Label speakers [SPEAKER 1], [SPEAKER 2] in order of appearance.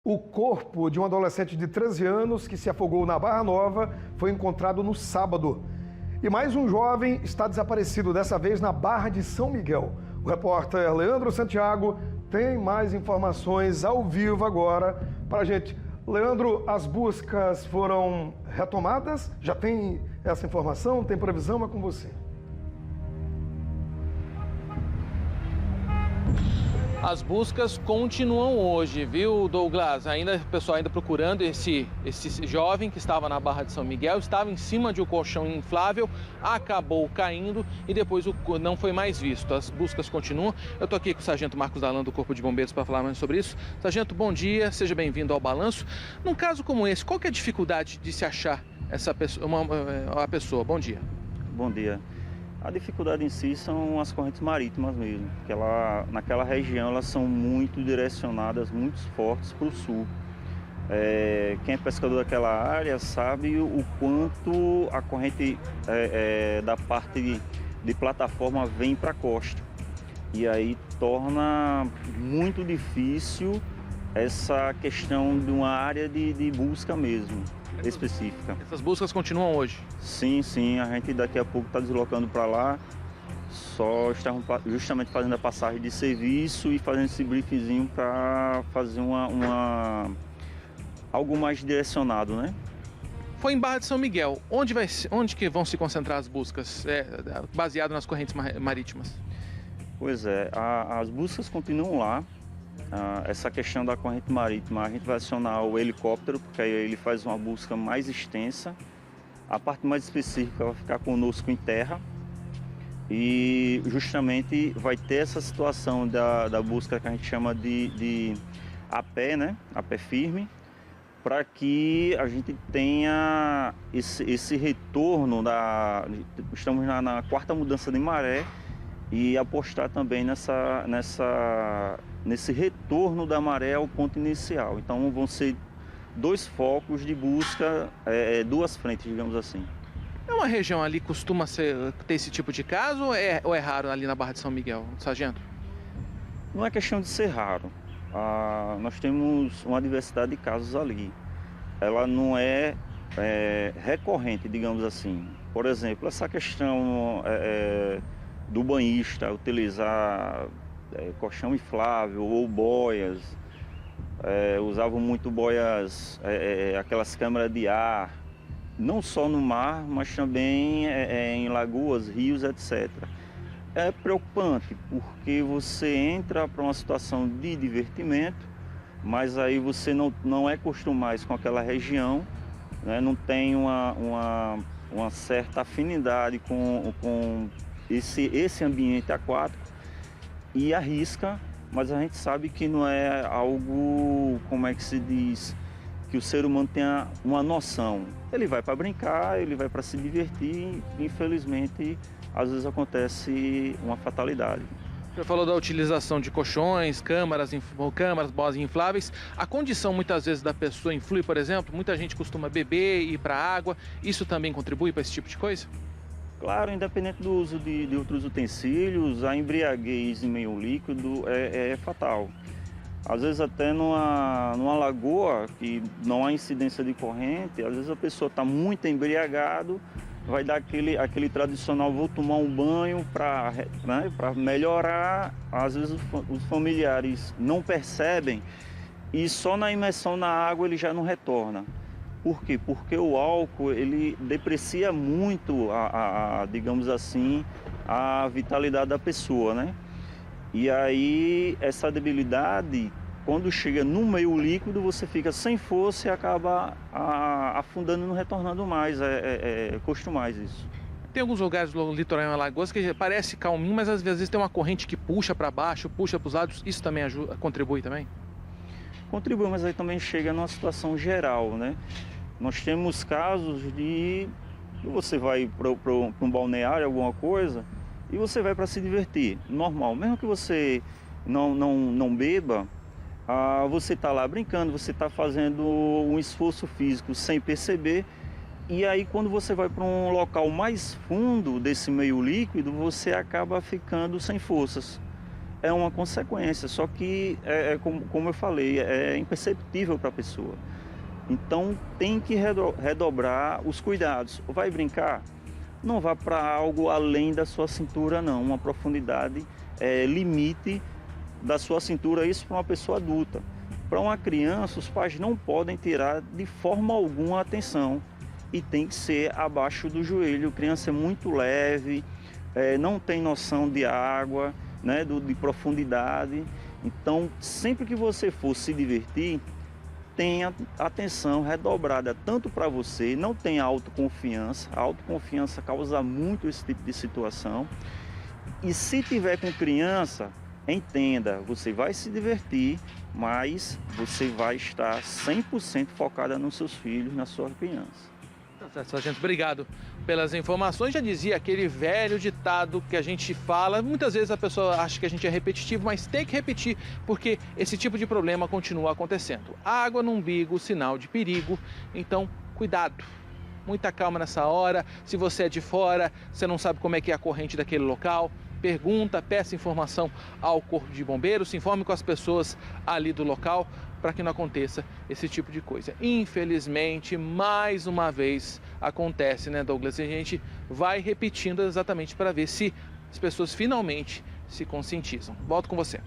[SPEAKER 1] O corpo de um adolescente de 13 anos que se afogou na Barra Nova foi encontrado no sábado. E mais um jovem está desaparecido, dessa vez na Barra de São Miguel. O repórter Leandro Santiago tem mais informações ao vivo agora para a gente. Leandro, as buscas foram retomadas? Já tem essa informação? Tem previsão? É com você.
[SPEAKER 2] As buscas continuam hoje, viu, Douglas? O pessoal ainda procurando esse jovem que estava na Barra de São Miguel, estava em cima de um colchão inflável, acabou caindo e depois não foi mais visto. As buscas continuam. Eu estou aqui com o Sargento Marcos Dalan do Corpo de Bombeiros para falar mais sobre isso. Sargento, bom dia, seja bem-vindo ao Balanço. Num caso como esse, qual que é a dificuldade de se achar essa pessoa, a pessoa? Bom dia.
[SPEAKER 3] Bom dia. A dificuldade em si são as correntes marítimas mesmo, porque naquela região elas são muito direcionadas, muito fortes para o sul. Quem é pescador daquela área sabe o quanto a corrente da parte de plataforma vem para a costa. E aí torna muito difícil essa questão de uma área de busca mesmo, específica.
[SPEAKER 2] Essas buscas continuam hoje?
[SPEAKER 3] Sim, a gente daqui a pouco está deslocando para lá, só estamos justamente fazendo a passagem de serviço e fazendo esse briefzinho para fazer algo mais direcionado, né?
[SPEAKER 2] Foi em Barra de São Miguel. Onde que vão se concentrar as buscas, baseado nas correntes marítimas?
[SPEAKER 3] Pois é, as buscas continuam lá. Essa questão da corrente marítima, a gente vai acionar o helicóptero, porque aí ele faz uma busca mais extensa. A parte mais específica vai ficar conosco em terra e justamente vai ter essa situação da busca que a gente chama de a pé, né? A pé firme, para que a gente tenha esse retorno estamos na quarta mudança de maré e apostar também nesse retorno da maré ao ponto inicial. Então vão ser dois focos de busca, duas frentes, digamos assim.
[SPEAKER 2] É uma região ali que costuma ter esse tipo de caso ou é raro ali na Barra de São Miguel, sargento?
[SPEAKER 3] Não é questão de ser raro. Nós temos uma diversidade de casos ali. Ela não é recorrente, digamos assim. Por exemplo, essa questão do banhista utilizar colchão inflável ou boias, usavam muito boias, aquelas câmaras de ar, não só no mar, mas também em lagoas, rios, etc. É preocupante, porque você entra para uma situação de divertimento, mas aí você não é acostumado com aquela região, né? Não tem uma certa afinidade com esse ambiente aquático e arrisca, mas a gente sabe que não é algo, como é que se diz, que o ser humano tenha uma noção. Ele vai para brincar, ele vai para se divertir e infelizmente às vezes acontece uma fatalidade.
[SPEAKER 2] Você falou da utilização de colchões, câmaras, boias infláveis. A condição muitas vezes da pessoa influi, por exemplo, muita gente costuma beber, ir para a água. Isso também contribui para esse tipo de coisa?
[SPEAKER 3] Claro, independente do uso de outros utensílios, a embriaguez em meio líquido é fatal. Às vezes até numa lagoa que não há incidência de corrente, às vezes a pessoa está muito embriagado, vai dar aquele tradicional, vou tomar um banho para melhorar. Às vezes os familiares não percebem e só na imersão na água ele já não retorna. Por quê? Porque o álcool ele deprecia muito digamos assim, a vitalidade da pessoa, né? E aí essa debilidade, quando chega no meio líquido, você fica sem força e acaba afundando e não retornando mais, custa mais isso.
[SPEAKER 2] Tem alguns lugares do litoral em Alagoas que parece calminho, mas às vezes tem uma corrente que puxa para baixo, puxa para os lados, isso também contribui também?
[SPEAKER 3] Contribui, mas aí também chega numa situação geral, né? Nós temos casos de você vai para um balneário, alguma coisa, e você vai para se divertir, normal. Mesmo que você não beba, você está lá brincando, você está fazendo um esforço físico sem perceber, e aí quando você vai para um local mais fundo desse meio líquido, você acaba ficando sem forças. é uma consequência, só que, como eu falei, é imperceptível para a pessoa. Então tem que redobrar os cuidados. Vai brincar? Não vá para algo além da sua cintura, não. Uma profundidade limite da sua cintura, isso para uma pessoa adulta. Para uma criança, os pais não podem tirar de forma alguma a atenção e tem que ser abaixo do joelho. A criança é muito leve, não tem noção de água, né, de profundidade. Então, sempre que você for se divertir, tenha atenção redobrada, tanto para você, não tenha autoconfiança. A autoconfiança causa muito esse tipo de situação. E se tiver com criança, entenda, você vai se divertir, mas você vai estar 100% focada nos seus filhos, na sua criança.
[SPEAKER 2] Tá certo, sargento, obrigado pelas informações. Já dizia aquele velho ditado que a gente fala, muitas vezes a pessoa acha que a gente é repetitivo, mas tem que repetir, porque esse tipo de problema continua acontecendo. Água no umbigo, sinal de perigo, então cuidado. Muita calma nessa hora. Se você é de fora, você não sabe como é que é a corrente daquele local, pergunta, peça informação ao Corpo de Bombeiros, se informe com as pessoas ali do local para que não aconteça esse tipo de coisa. Infelizmente, mais uma vez acontece, né, Douglas? E a gente vai repetindo exatamente para ver se as pessoas finalmente se conscientizam. Volto com você.